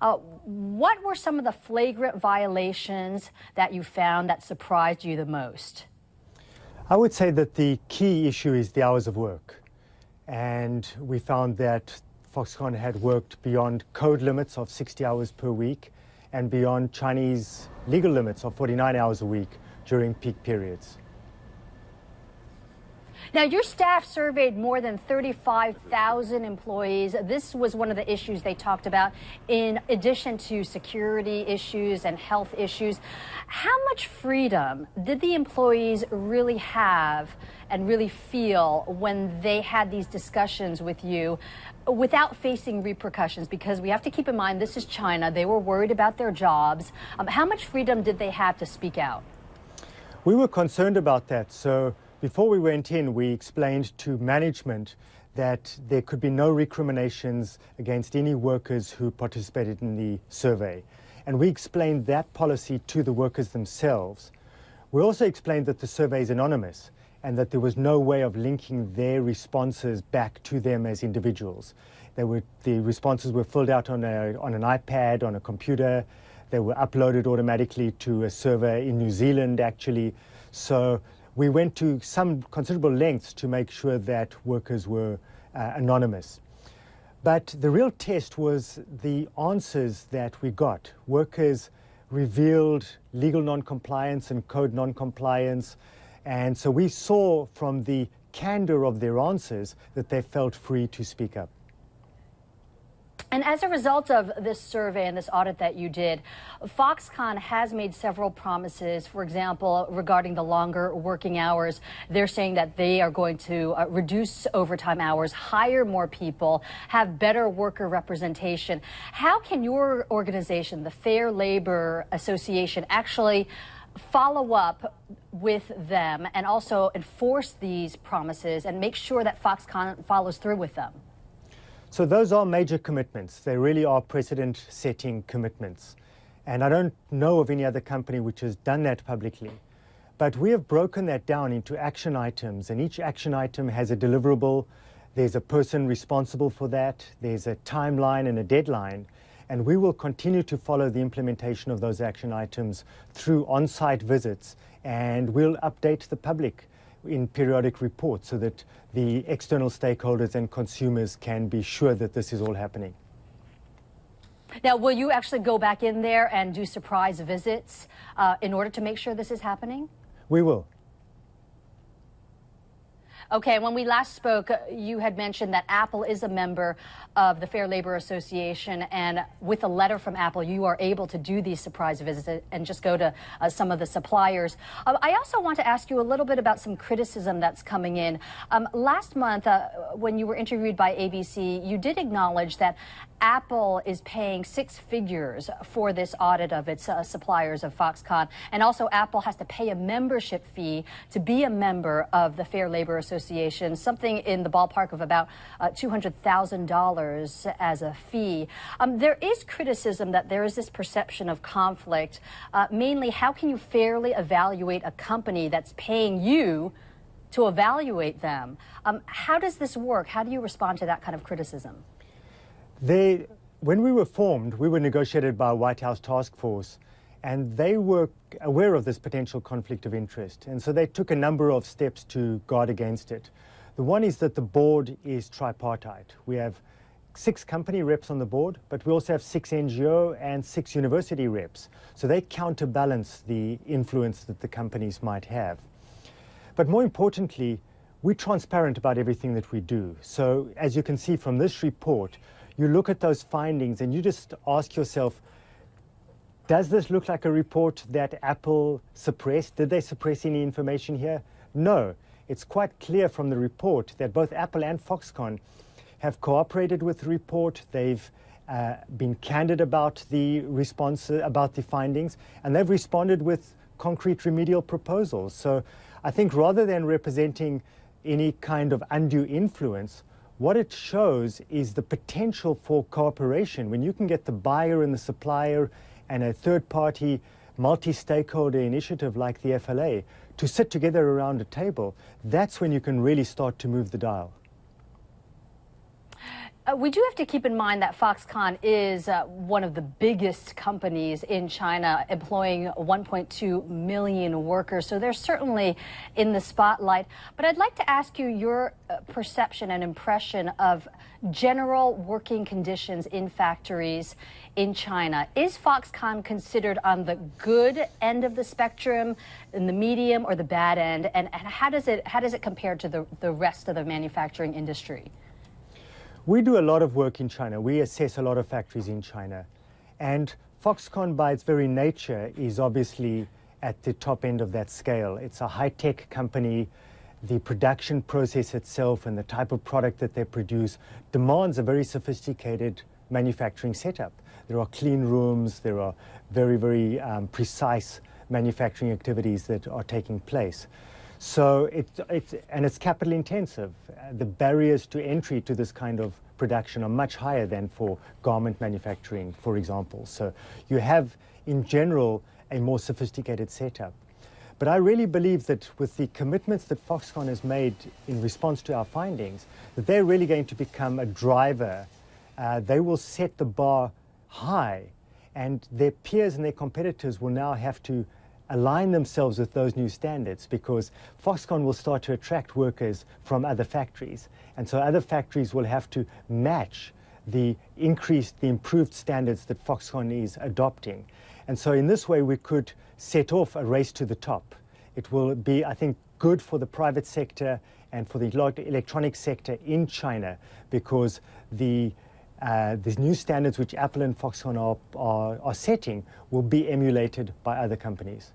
What were some of the flagrant violations that you found that surprised you the most? I would say that the key issue is the hours of work. And we found that Foxconn had worked beyond code limits of 60 hours per week and beyond Chinese legal limits of 49 hours a week during peak periods. Now, your staff surveyed more than 35,000 employees. This was one of the issues they talked about, in addition to security issues and health issues. How much freedom did the employees really have and really feel when they had these discussions with you without facing repercussions? Because we have to keep in mind, this is China. They were worried about their jobs. How much freedom did they have to speak out? We were concerned about that. So before we went in, we explained to management that there could be no recriminations against any workers who participated in the survey. And we explained that policy to the workers themselves. We also explained that the survey is anonymous and that there was no way of linking their responses back to them as individuals. The responses were filled out on an iPad, on a computer. They were uploaded automatically to a server in New Zealand, actually. So we went to some considerable lengths to make sure that workers were anonymous. But the real test was the answers that we got. Workers revealed legal non-compliance and code non-compliance. And so we saw from the candor of their answers that they felt free to speak up. And as a result of this survey and this audit that you did, Foxconn has made several promises. For example, regarding the longer working hours, they're saying that they are going to reduce overtime hours, hire more people, have better worker representation. How can your organization, the Fair Labor Association, actually follow up with them and also enforce these promises and make sure that Foxconn follows through with them? So those are major commitments. They really are precedent-setting commitments. And I don't know of any other company which has done that publicly. But we have broken that down into action items, and each action item has a deliverable. There's a person responsible for that. There's a timeline and a deadline. And we will continue to follow the implementation of those action items through on-site visits. And we'll update the public in periodic reports so that the external stakeholders and consumers can be sure that this is all happening. Now, will you actually go back in there and do surprise visits in order to make sure this is happening? We will. Okay, when we last spoke, you had mentioned that Apple is a member of the Fair Labor Association, and with a letter from Apple, you are able to do these surprise visits and just go to some of the suppliers. I also want to ask you a little bit about some criticism that's coming in. Last month, when you were interviewed by ABC, you did acknowledge that Apple is paying 6 figures for this audit of its suppliers of Foxconn, and also Apple has to pay a membership fee to be a member of the Fair Labor Association, something in the ballpark of about $200,000 as a fee. There is criticism that there is this perception of conflict. Mainly, how can you fairly evaluate a company that's paying you to evaluate them? How does this work? How do you respond to that kind of criticism? When we were formed, we were negotiated by a White House task force, and they were aware of this potential conflict of interest. And so they took a number of steps to guard against it. The one is that the board is tripartite. We have 6 company reps on the board, but we also have 6 NGO and 6 university reps. So they counterbalance the influence that the companies might have. But more importantly, we're transparent about everything that we do. So as you can see from this report, you look at those findings and you just ask yourself, does this look like a report that Apple suppressed? Did they suppress any information here? No. It's quite clear from the report that both Apple and Foxconn have cooperated with the report. They've been candid about the response, about the findings, and they've responded with concrete remedial proposals. So I think rather than representing any kind of undue influence, what it shows is the potential for cooperation. When you can get the buyer and the supplier and a third-party multi-stakeholder initiative like the FLA to sit together around a table, that's when you can really start to move the dial. We do have to keep in mind that Foxconn is one of the biggest companies in China, employing 1.2 million workers. So they're certainly in the spotlight. But I'd like to ask you your perception and impression of general working conditions in factories in China. Is Foxconn considered on the good end of the spectrum, in the medium, or the bad end? And how does it compare to the rest of the manufacturing industry? We do a lot of work in China. We assess a lot of factories in China. And Foxconn, by its very nature, is obviously at the top end of that scale. It's a high-tech company. The production process itself and the type of product that they produce demands a very sophisticated manufacturing setup. There are clean rooms, there are very, very precise manufacturing activities that are taking place. So it's capital intensive. The barriers to entry to this kind of production are much higher than for garment manufacturing, for example. So you have, in general, a more sophisticated setup. But I really believe that with the commitments that Foxconn has made in response to our findings, that they're really going to become a driver. They will set the bar high, and their peers and their competitors will now have to align themselves with those new standards, because Foxconn will start to attract workers from other factories. And so other factories will have to match the improved standards that Foxconn is adopting. And so in this way, we could set off a race to the top. It will be, I think, good for the private sector and for the electronic sector in China, because these new standards which Apple and Foxconn are setting will be emulated by other companies.